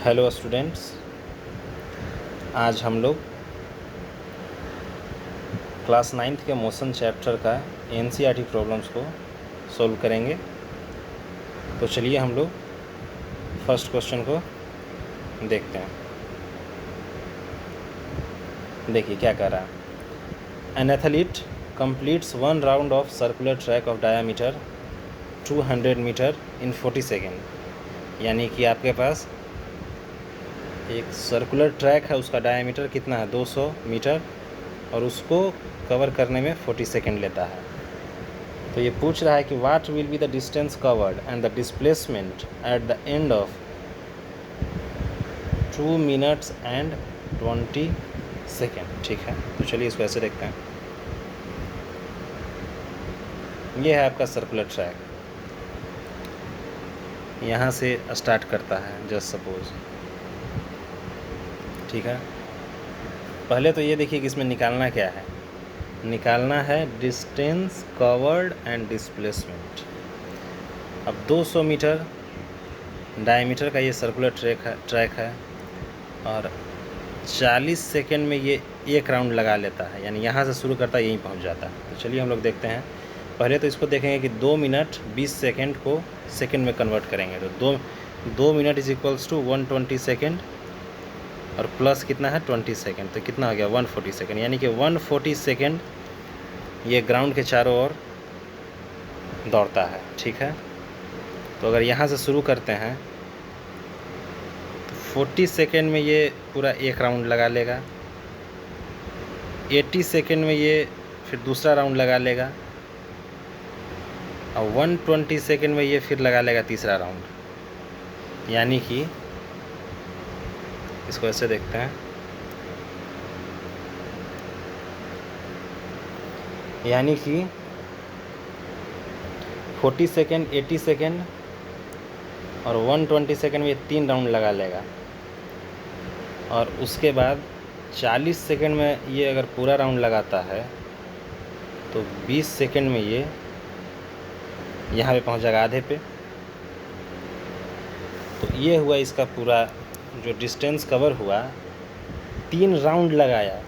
Hello students, आज हम लोग क्लास 9th के मोशन चैप्टर का एनसीईआरटी प्रॉब्लम्स को सॉल्व करेंगे। तो चलिए हम लोग फर्स्ट क्वेश्चन को देखते हैं। देखिए क्या कह रहा है। An athlete completes one round of circular track of diameter 200 metre in 40 second. यानी कि आपके पास एक सर्कुलर ट्रैक है, उसका डायामीटर कितना है 200 मीटर, और उसको कवर करने में 40 सेकेंड लेता है। तो ये पूछ रहा है कि what will be the distance covered and the displacement at the end of 2 minutes and 20 second. ठीक है, तो चलिए इसको ऐसे देखते हैं। ये है आपका सर्कुलर ट्रैक, यहाँ से स्टार्ट करता है जस्ट सपोज। ठीक है, पहले तो ये देखिए कि इसमें निकालना क्या है। निकालना है डिस्टेंस कवर्ड एंड डिस्प्लेसमेंट। अब 200 मीटर डायमीटर का ये सर्कुलर ट्रैक है और 40 सेकेंड में ये एक राउंड लगा लेता है, यानी यहाँ से शुरू करता है यहीं पहुँच जाता है। तो चलिए हम लोग देखते हैं। पहले तो इसको देखेंगे कि 2 मिनट 20 सेकेंड को सेकेंड में कन्वर्ट करेंगे। तो 2 minute is equals to 120 second और प्लस कितना है 20 सेकेंड, तो कितना हो गया 140 सेकेंड। यानी कि 140 सेकेंड ये ग्राउंड के चारों ओर दौड़ता है। ठीक है, तो अगर यहाँ से शुरू करते हैं तो 40 सेकेंड में ये पूरा एक राउंड लगा लेगा, 80 सेकेंड में ये फिर दूसरा राउंड लगा लेगा, और 120 सेकेंड में ये फिर लगा लेगा तीसरा राउंड। यानी कि इसको ऐसे देखते हैं, यानी कि 40 सेकेंड 80 सेकेंड और 120 सेकेंड में ये 3 राउंड लगा लेगा, और उसके बाद 40 सेकेंड में ये अगर पूरा राउंड लगाता है तो 20 सेकेंड में ये यहाँ पे पहुँच जाएगा आधे पे। तो ये हुआ इसका पूरा जो डिस्टेंस कवर हुआ। 3 राउंड लगाया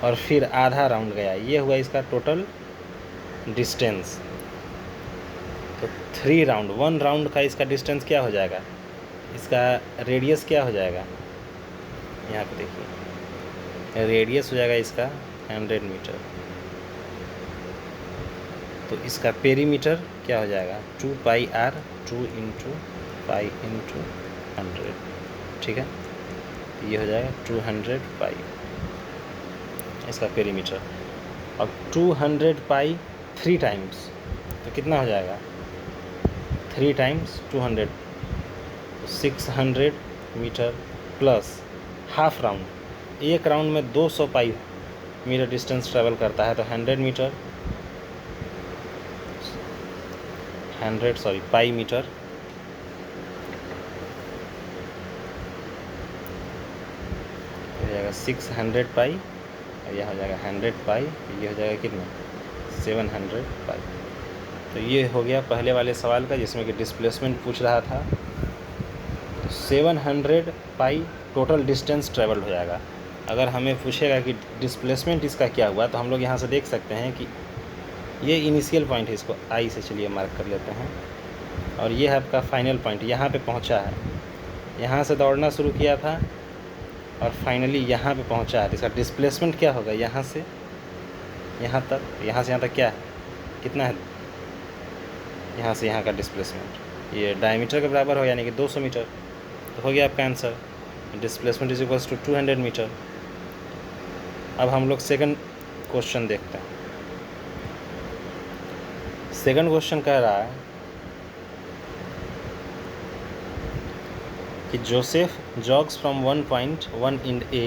और फिर आधा राउंड गया, ये हुआ इसका टोटल डिस्टेंस। तो 3 राउंड, 1 राउंड का इसका डिस्टेंस क्या हो जाएगा, इसका रेडियस क्या हो जाएगा, यहाँ पे देखिए रेडियस हो जाएगा इसका 100 मीटर। तो इसका पेरीमीटर क्या हो जाएगा 2 पाई r, 2 इंटू पाई इंटू 100। ठीक है, तो ये हो जाएगा 200 पाई इसका पेरीमीटर। अब 200 पाई 3 टाइम्स, तो कितना हो जाएगा 3 times 200, 600 metre plus half round. एक राउंड में 200 पाई मीटर डिस्टेंस ट्रेवल करता है, तो 100 मीटर 100 पाई मीटर हो जाएगा 600 पाई, और यह हो जाएगा 100 पाई, ये हो जाएगा कितना 700 पाई। तो ये हो गया पहले वाले सवाल का, जिसमें कि डिस्प्लेसमेंट पूछ रहा था। तो 700 पाई टोटल डिस्टेंस ट्रेवल हो जाएगा। अगर हमें पूछेगा कि डिस्प्लेसमेंट इसका क्या हुआ, तो हम लोग यहाँ से देख सकते हैं कि ये इनिशियल पॉइंट है, इसको आई से चलिए मार्क कर लेते हैं, और ये है आपका फाइनल पॉइंट, यहाँ पे पहुँचा है। यहाँ से दौड़ना शुरू किया था और फाइनली यहाँ पे पहुँचा है। तो इसका डिस्प्लेसमेंट क्या होगा, यहाँ से यहाँ तक, यहाँ से यहाँ तक क्या है, कितना है, यहाँ से यहाँ का डिस्प्लेसमेंट ये डायमीटर के बराबर हो, यानी कि 200 मीटर। तो हो गया आपका answer, displacement is equals to 200 metre. अब हम लोग सेकंड क्वेश्चन देखते हैं। सेकंड क्वेश्चन कह रहा है कि Joseph jogs from 1 end A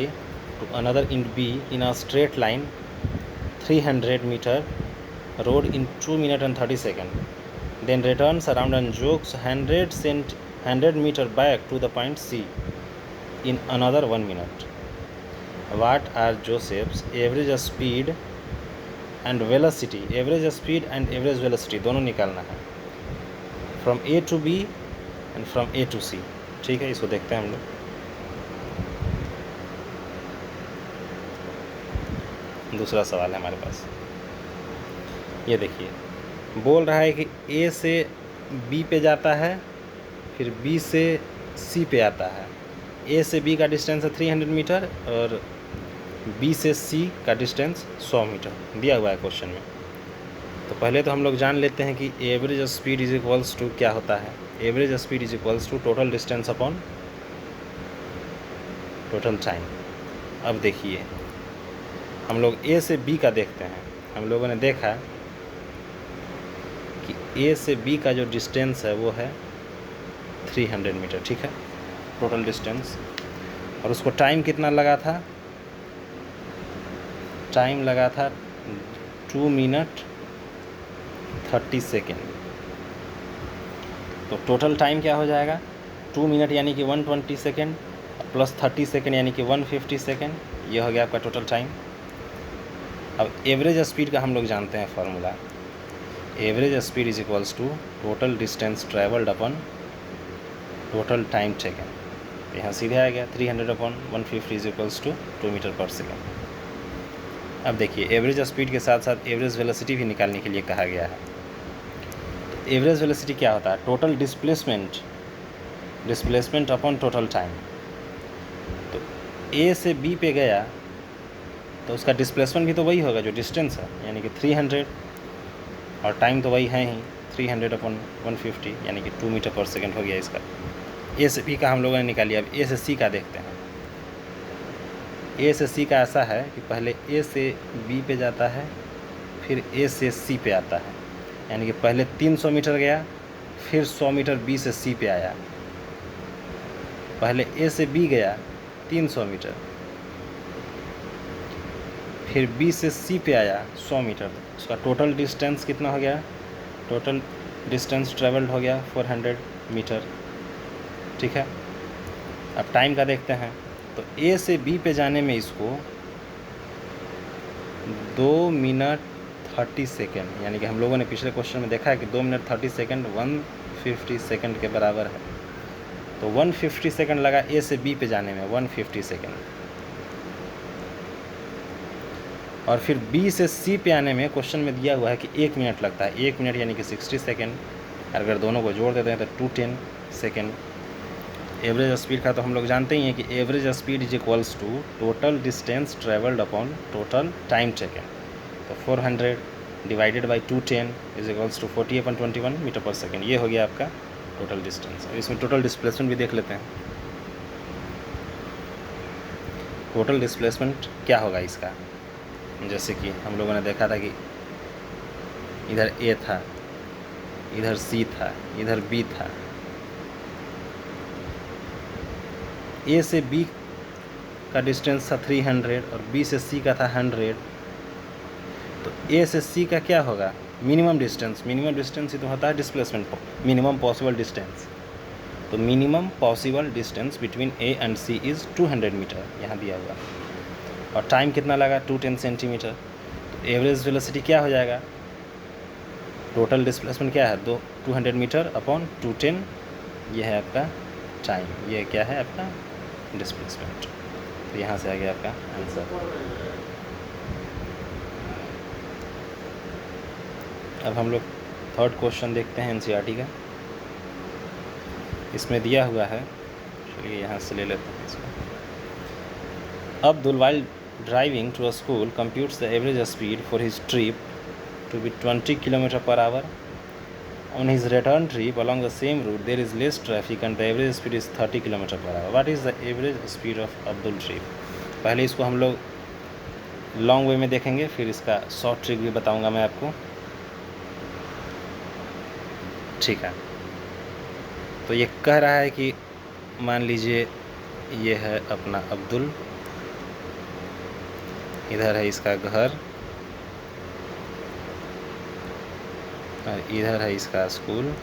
to another end B in a straight line 300 metre road in 2 minutes and 30 seconds, then returns around and jogs 100 meter back to the point C in another 1 minute. What are Joseph's average speed and velocity? Average speed and average velocity दोनों निकालना है। From A to B and from A to C. ठीक है, इसको देखते हैं हम लोग। दूसरा सवाल है हमारे पास, ये देखिए, बोल रहा है कि ए से बी पे जाता है, फिर बी से सी पे आता है। ए से बी का डिस्टेंस है 300 मीटर और बी से सी का डिस्टेंस 100 मीटर दिया हुआ है क्वेश्चन में। तो पहले तो हम लोग जान लेते हैं कि average speed is equals to क्या होता है। Average speed is equals to total distance upon total time. अब देखिए, हम लोग ए से बी का देखते हैं। हम लोगों ने देखा कि ए से बी का जो डिस्टेंस है वो है 300 मीटर। ठीक है, टोटल डिस्टेंस। और उसको टाइम कितना लगा था? टाइम लगा था 2 मिनट 30 सेकेंड। तो टोटल टाइम क्या हो जाएगा? 2 मिनट यानी कि 120 सेकेंड प्लस 30 सेकेंड यानी कि 150 सेकेंड। ये हो गया आपका टोटल टाइम। अब एवरेज स्पीड का हम लोग जानते हैं formula. Average speed is equals to total distance travelled upon total time taken. यहाँ सीधे आ गया 300 upon 150 is equals to 2 metre पर सेकेंड। अब देखिए, एवरेज स्पीड के साथ साथ एवरेज वेलोसिटी भी निकालने के लिए कहा गया है। तो एवरेज वेलोसिटी क्या होता है? Total displacement upon total time. तो ए से बी पे गया तो उसका डिस्प्लेसमेंट भी तो वही होगा जो डिस्टेंस है, यानी कि 300, और टाइम तो वही है ही 300 अपॉन 150 यानी कि 2 मीटर पर सेकेंड हो गया इसका। ए से बी का हम लोगों ने निकालिया। अब ए से सी का देखते हैं। ए से सी का ऐसा है कि पहले ए से बी पे जाता है, फिर ए से सी पे आता है, यानी कि पहले 300 मीटर गया, फिर 100 मीटर बी से सी पे आया। पहले ए से बी गया 300 मीटर, फिर बी से सी पे आया 100 मीटर। उसका टोटल डिस्टेंस कितना हो गया? टोटल डिस्टेंस ट्रेवल्ड हो गया 400 मीटर। ठीक है, अब टाइम का देखते हैं। तो ए से बी पे जाने में इसको 2 मिनट 30 सेकेंड, यानी कि हम लोगों ने पिछले क्वेश्चन में देखा है कि 2 मिनट 30 सेकेंड 150 सेकेंड के बराबर है। तो 150 सेकेंड लगा ए से बी पे जाने में, 150 सेकेंड। और फिर बी से सी पे आने में क्वेश्चन में दिया हुआ है कि 1 मिनट लगता है। 1 मिनट यानी कि 60 सेकेंड। अगर दोनों को जोड़ देते हैं तो 210 सेकेंड। एवरेज स्पीड का तो हम लोग जानते ही हैं कि average speed is equals to total distance travelled upon total time taken. तो 400 divided by 210 is equals to 40/21 metre पर सेकेंड। ये हो गया आपका टोटल डिस्टेंस। इसमें टोटल डिस्प्लेसमेंट भी देख लेते हैं। टोटल डिस्प्लेसमेंट क्या होगा इसका? जैसे कि हम लोगों ने देखा था कि इधर ए था, इधर सी था, इधर बी था। ए से बी का डिस्टेंस था 300 और बी से सी का था 100। तो ए से सी का क्या होगा? Minimum distance. मिनिमम डिस्टेंस ही तो होता है डिस्प्लेसमेंट, मिनिमम पॉसिबल डिस्टेंस। तो minimum possible distance between A and C is 200 metre, यहाँ दिया हुआ। और टाइम कितना लगा? 210 सेंटीमीटर। तो एवरेज वेलोसिटी क्या हो जाएगा? टोटल डिस्प्लेसमेंट क्या है? 200 मीटर अपॉन 210, ये है आपका टाइम। ये क्या है आपका? डिस्प्लेसमेंट। तो यहाँ से आ गया आपका आंसर। अब हम लोग थर्ड क्वेश्चन देखते हैं एनसीईआरटी का। इसमें दिया हुआ है, चलिए यहाँ से ले लेते हैं इसको। Abdul while driving to a school computes the average speed for his trip to be 20 km per hour. On his return trip along the same route there is less traffic and the average speed is 30 km per hour. What is the average speed of Abdul trip? पहले इसको हम लोग long way में देखेंगे, फिर इसका short trick भी बताऊंगा मैं आपको। ठीक है, तो ये कह रहा है कि मान लीजिए ये है अपना अब्दुल, इधर है इसका घर और इधर है इसका स्कूल,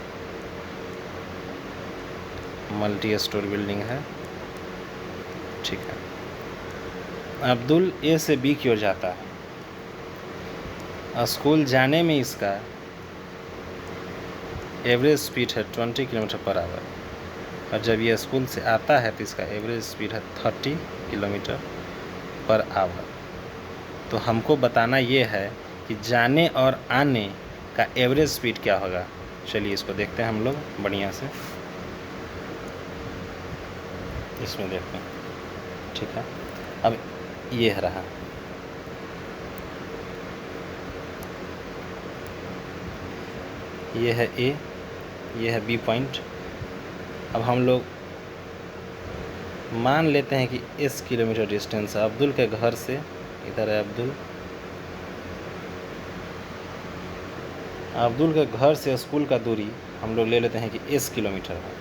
मल्टी स्टोर बिल्डिंग है। ठीक है, अब्दुल ए से बी की ओर जाता है। स्कूल जाने में इसका एवरेज स्पीड है 20 किलोमीटर पर आवर। और जब ये स्कूल से आता है तो इसका एवरेज स्पीड है 30 किलोमीटर पर आवर। तो हमको बताना ये है कि जाने और आने का एवरेज स्पीड क्या होगा। चलिए इसको देखते हैं हम लोग बढ़िया से, इसमें देखते हैं। ठीक है, अब ये रहा, ये है ए, ये है बी पॉइंट। अब हम लोग मान लेते हैं कि इस किलोमीटर डिस्टेंस है अब्दुल के घर से, इधर है अब्दुल के घर से स्कूल का दूरी हम लोग ले लेते हैं कि इस किलोमीटर है,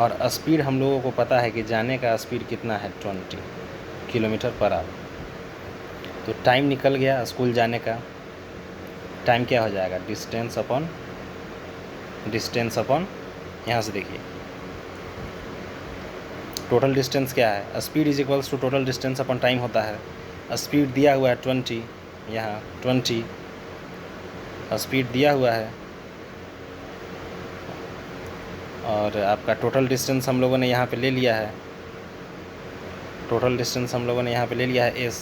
और स्पीड हम लोगों को पता है कि जाने का स्पीड कितना है 20 किलोमीटर पर आवर। तो टाइम निकल गया स्कूल जाने का, टाइम क्या हो जाएगा, डिस्टेंस अपॉन यहाँ से देखिए टोटल डिस्टेंस क्या है, speed is equals to total distance upon time होता है। स्पीड दिया हुआ है 20, यहाँ 20 स्पीड दिया हुआ है, और आपका टोटल डिस्टेंस हम लोगों ने यहाँ पे ले लिया है, टोटल डिस्टेंस हम लोगों ने यहाँ पे ले लिया है s,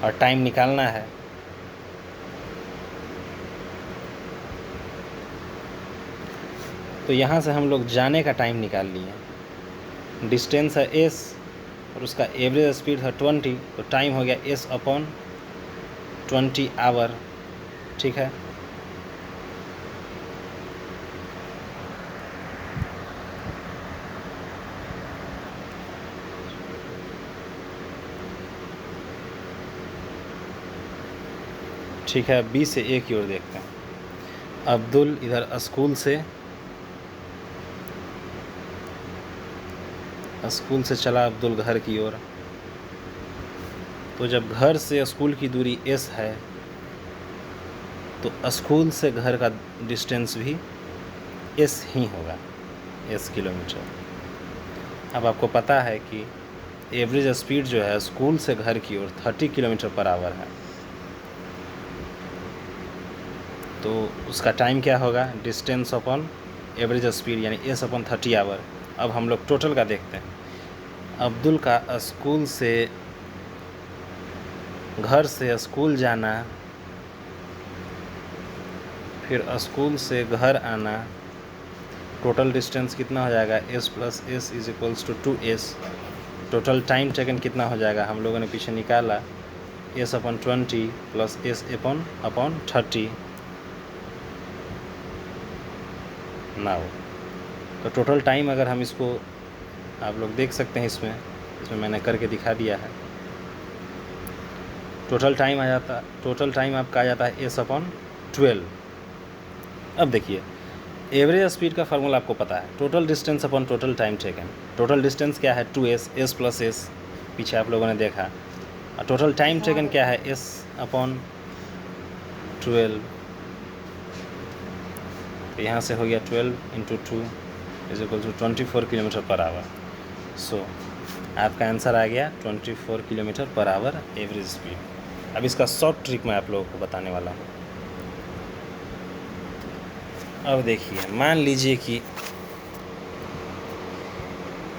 और टाइम निकालना है। तो यहाँ से हम लोग जाने का टाइम निकाल लिए, डिस्टेंस है s और उसका एवरेज स्पीड है 20, तो टाइम हो गया s अपॉन 20 आवर। ठीक है, ठीक है, बी से ए की ओर देखते हैं। अब्दुल इधर स्कूल से चला अब्दुल घर की ओर। तो जब घर से स्कूल की दूरी s है तो स्कूल से घर का डिस्टेंस भी s ही होगा, s किलोमीटर। अब आपको पता है कि एवरेज स्पीड जो है स्कूल से घर की ओर 30 किलोमीटर पर आवर है, तो उसका टाइम क्या होगा, डिस्टेंस अपॉन एवरेज स्पीड यानी s अपॉन 30 आवर। अब हम लोग टोटल का देखते हैं। अब्दुल का स्कूल से घर से स्कूल जाना, फिर स्कूल से घर आना, टोटल डिस्टेंस कितना हो जाएगा, s plus S is equals to 2s। Total time taken कितना हो जाएगा, हम लोगों ने पीछे निकाला, s upon 20 plus S upon 30 now. तो टोटल टाइम अगर हम इसको, आप लोग देख सकते हैं इसमें मैंने करके दिखा दिया है। टोटल टाइम आपका आ जाता है s अपॉन 12। अब देखिए एवरेज स्पीड का फार्मूला आपको पता है, total distance upon total time taken. Total distance क्या है 2s, s प्लस एस पीछे आप लोगों ने देखा, और टोटल टाइम टेकन क्या है s अपॉन 12। तो यहाँ से हो गया 12 × 2 is equal to 24 kilometre per hour. So आपका आंसर आ गया 24 kilometre per our average speed. अब इसका शॉर्ट ट्रिक मैं आप लोगों को बताने वाला हूँ। अब देखिए, मान लीजिए कि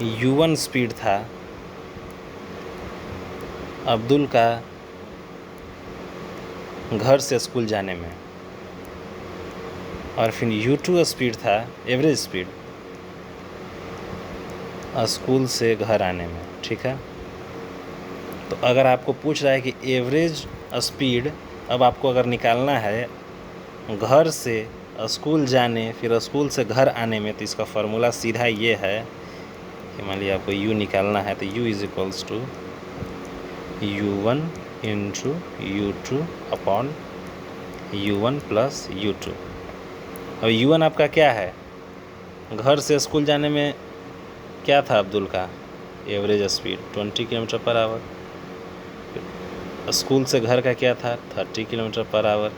u1 स्पीड था अब्दुल का घर से स्कूल जाने में, और फिर u2 स्पीड था एवरेज स्पीड स्कूल से घर आने में। ठीक है, तो अगर आपको पूछ रहा है कि एवरेज स्पीड अब आपको अगर निकालना है घर से स्कूल जाने फिर स्कूल से घर आने में, तो इसका फार्मूला सीधा ये है कि मान लीजिए आपको u निकालना है तो u is equals to u1 into u2 upon u1 plus u2। अब u1 आपका क्या है, घर से स्कूल जाने में क्या था अब्दुल का average speed 20 kilometre per our, school से घर का क्या था 30 किलोमीटर पर आवर।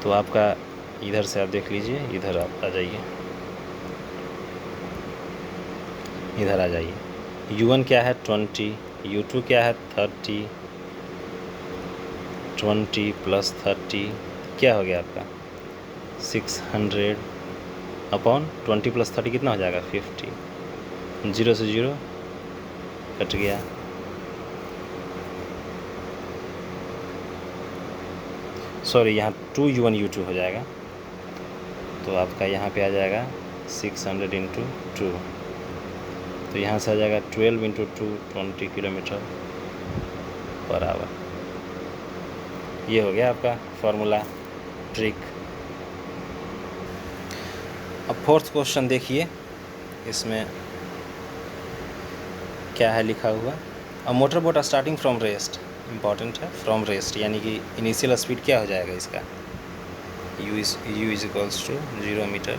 तो आपका इधर से आप देख लीजिए, इधर आप आ जाइए, इधर आ जाइए, u1 क्या है 20, u2 क्या है 30, 20 प्लस 30 क्या हो गया आपका 600 अपॉन 20 + 30 कितना हो जाएगा 50। 0 से 0 कट गया। सॉरी, यहाँ 2u1 u2 हो जाएगा, तो आपका यहाँ पे आ जाएगा 600 × 2, तो यहाँ से आ जाएगा 12 × 2 20 km/h। ये हो गया आपका फॉर्मूला ट्रिक। अब फोर्थ क्वेश्चन देखिए, इसमें क्या है लिखा हुआ। A motor boat starting from rest, important है, फ्रॉम रेस्ट यानी कि इनिशियल स्पीड क्या हो जाएगा इसका, u = 0 m/s।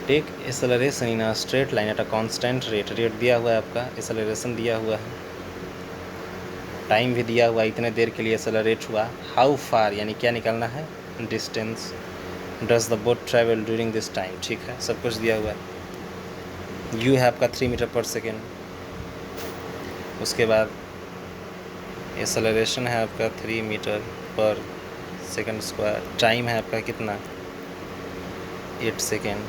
Take acceleration in a straight line at a constant rate, rate दिया हुआ है आपका, एक्सेलरेशन दिया हुआ है, टाइम भी दिया हुआ है, इतने देर के लिए एक्सेलरेट हुआ। हाउ फार यानी क्या निकालना है, distance. Does the boat travel during this time, ठीक है, सब कुछ दिया हुआ है। यू है आपका 3 m/s। उसके बाद एक्सेलरेशन है आपका 3 m/s²। टाइम है आपका कितना 8 सेकेंड।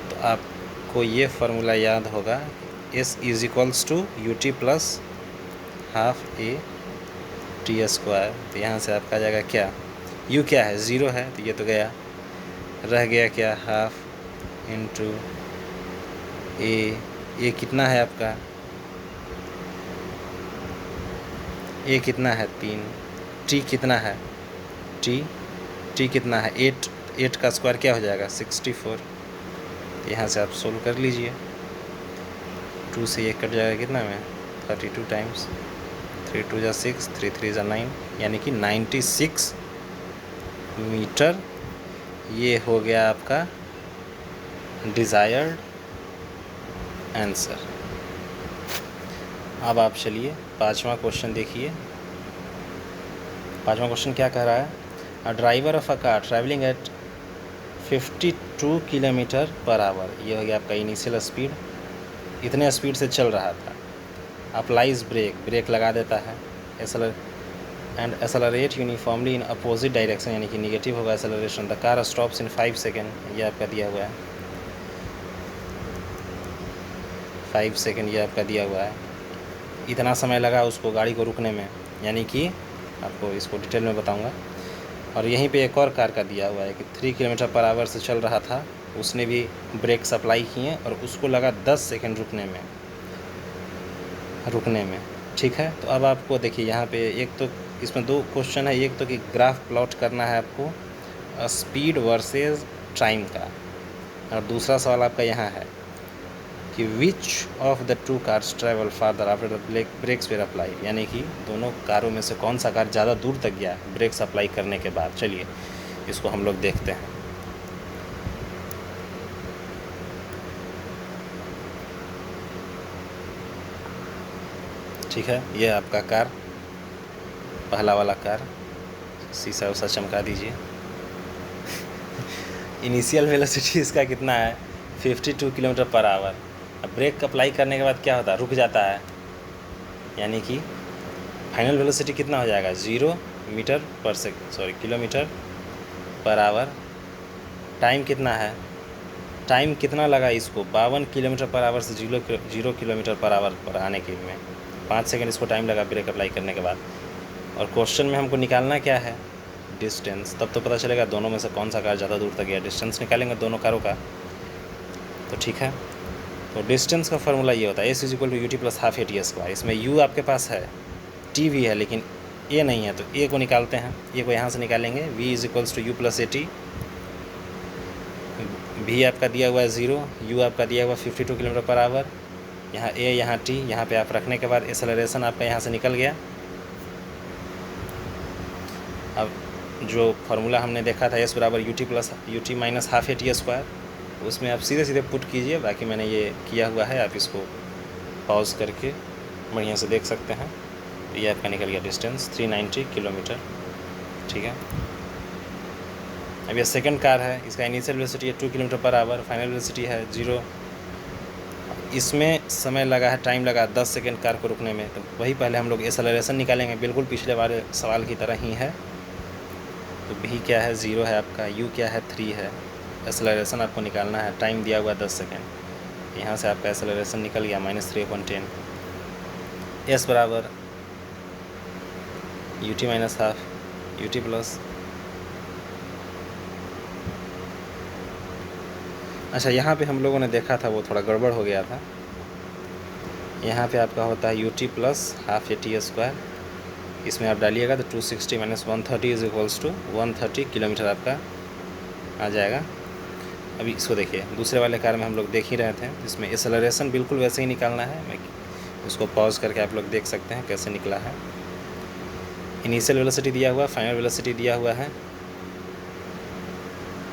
तो आपको ये फार्मूला याद होगा, S = ut + ½ AT²। तो यहाँ से आपका आ जाएगा क्या, u क्या है 0 है, तो ये तो गया, रह गया क्या ½ × A कितना है आपका, A कितना है 3, T कितना है, T कितना है 8 का स्क्वायर क्या हो जाएगा 64। यहाँ से आप सोल्व कर लीजिए, 2 से 1 कट जाएगा कितना में 32 टाइम्स, 3 × 2 = 6, 3 × 3 = 9, यानी कि 96 मीटर। ये हो गया आपका डिज़ायर्ड आंसर। अब आप चलिए पाँचवा क्वेश्चन देखिए। पाँचवा क्वेश्चन क्या कह रहा है, a driver of a car travelling eight 52 km/h। ये हो गया आपका इनिशियल स्पीड, इतने स्पीड से चल रहा था। अप्लाइज ब्रेक, ब्रेक लगा देता है। And accelerate uniformly in opposite direction, यानी कि निगेटिव होगा acceleration. The car stops in 5 second, ये आपका दिया हुआ है 5 सेकेंड, ये आपका दिया हुआ है। इतना समय लगा उसको गाड़ी को रुकने में, यानी कि आपको इसको डिटेल में बताऊंगा। और यहीं पे एक और कार का दिया हुआ है कि 3 km/h से चल रहा था, उसने भी ब्रेक्स अप्लाई किए और उसको लगा 10 सेकेंड रुकने में, ठीक है। तो अब आपको देखिए यहाँ पे एक तो इसमें 2 क्वेश्चन है, एक तो कि ग्राफ प्लॉट करना है आपको स्पीड वर्सेस टाइम का, और दूसरा सवाल आपका यहाँ है कि which of the 2 cars travel farther after the brakes were applied, यानी कि दोनों कारों में से कौन सा कार ज़्यादा दूर तक गया ब्रेक्स अप्लाई करने के बाद। चलिए इसको हम लोग देखते हैं। ठीक है, ये आपका कार, पहला वाला कार, शीशा उसा चमका दीजिए। इनिशियल वेलोसिटी इसका कितना है 52 km/h। अब ब्रेक अप्लाई करने के बाद क्या होता है, रुक जाता है, यानी कि फाइनल वेलोसिटी कितना हो जाएगा 0 km/h। टाइम कितना है, टाइम कितना लगा इसको 52 km/h से 0 km/h पर आने के में 5 सेकेंड इसको टाइम लगा ब्रेक अप्लाई करने के बाद। और क्वेश्चन में हमको निकालना क्या है, डिस्टेंस। तब तो पता चलेगा दोनों में से कौन सा कार ज़्यादा दूर तक गया, डिस्टेंस निकालेंगे दोनों कारों का। तो ठीक है, तो डिस्टेंस का फार्मूला ये होता है S = ut + ½ AT²। इसमें u आपके पास है, t भी है, लेकिन a नहीं है, तो a को निकालते हैं। a को यहाँ से निकालेंगे, v = u + at। v आपका दिया हुआ है 0, u आपका दिया हुआ 52 km/h, यहाँ a यहाँ t, यहाँ पे आप रखने के बाद एक्सेलरेशन आपका यहाँ से निकल गया। अब जो फार्मूला हमने देखा था S = ut + ½ AT², उसमें आप सीधे सीधे पुट कीजिए, बाकी मैंने ये किया हुआ है, आप इसको पॉज करके बढ़िया से देख सकते हैं। तो ये आपका निकल गया डिस्टेंस 390 किलोमीटर, ठीक है। अब ये सेकंड कार है, इसका इनिशियल वेलोसिटी है 2 km/h, फाइनल वेलोसिटी है 0 इसमें समय लगा है, टाइम लगा 10 सेकेंड कार को रुकने में। तो वही पहले हम लोग एक्सेलरेशन निकालेंगे, बिल्कुल पिछले वाले सवाल की तरह ही है। तो v क्या है 0 है आपका, u क्या है 3 है, एक्सेलरेशन आपको निकालना है, टाइम दिया हुआ 10 सेकेंड। यहाँ से आपका एक्सेलरेशन निकल गया -3/10। s बराबर ut minus half ut plus, अच्छा यहाँ पे हम लोगों ने देखा था वो थोड़ा गड़बड़ हो गया था। यहाँ पे आपका होता है ut प्लस हाफ AT², इसमें आप डालिएगा तो 260 - 130 इज इक्वल्स टू 130 किलोमीटर आपका आ जाएगा। अभी इसको देखिए, दूसरे वाले कार में हम लोग देख ही रहे थे, इसमें एक्सेलरेशन बिल्कुल वैसे ही निकालना है। मैं उसको पॉज करके आप लोग देख सकते हैं कैसे निकला है। इनिशियल वेलोसिटी दिया हुआ, फाइनल वेलोसिटी दिया हुआ है,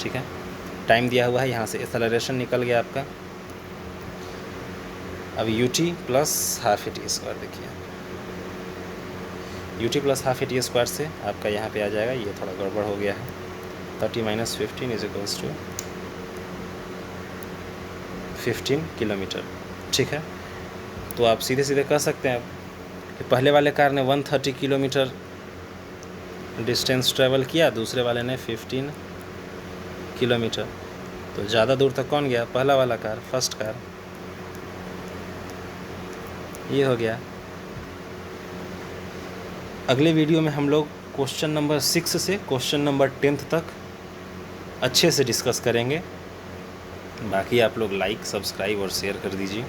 ठीक है, टाइम दिया हुआ है, यहाँ से एक्सेलरेशन निकल गया आपका। अब ut प्लस हाफ AT², देखिए ut प्लस हाफ AT² से आपका यहाँ पे आ जाएगा, ये थोड़ा गड़बड़ हो गया है, 30 - 15 इज इक्वल्स टू 15 किलोमीटर, ठीक है। तो आप सीधे सीधे कह सकते हैं कि पहले वाले कार ने 130 किलोमीटर डिस्टेंस ट्रैवल किया, दूसरे वाले ने 15 किलोमीटर। तो ज़्यादा दूर तक कौन गया? पहला वाला कार, फर्स्ट कार। ये हो गया। अगले वीडियो में हम लोग क्वेश्चन नंबर 6 से क्वेश्चन नंबर 10 तक अच्छे से डिस्कस करेंगे। बाकी आप लोग लाइक, सब्सक्राइब और शेयर कर दीजिए।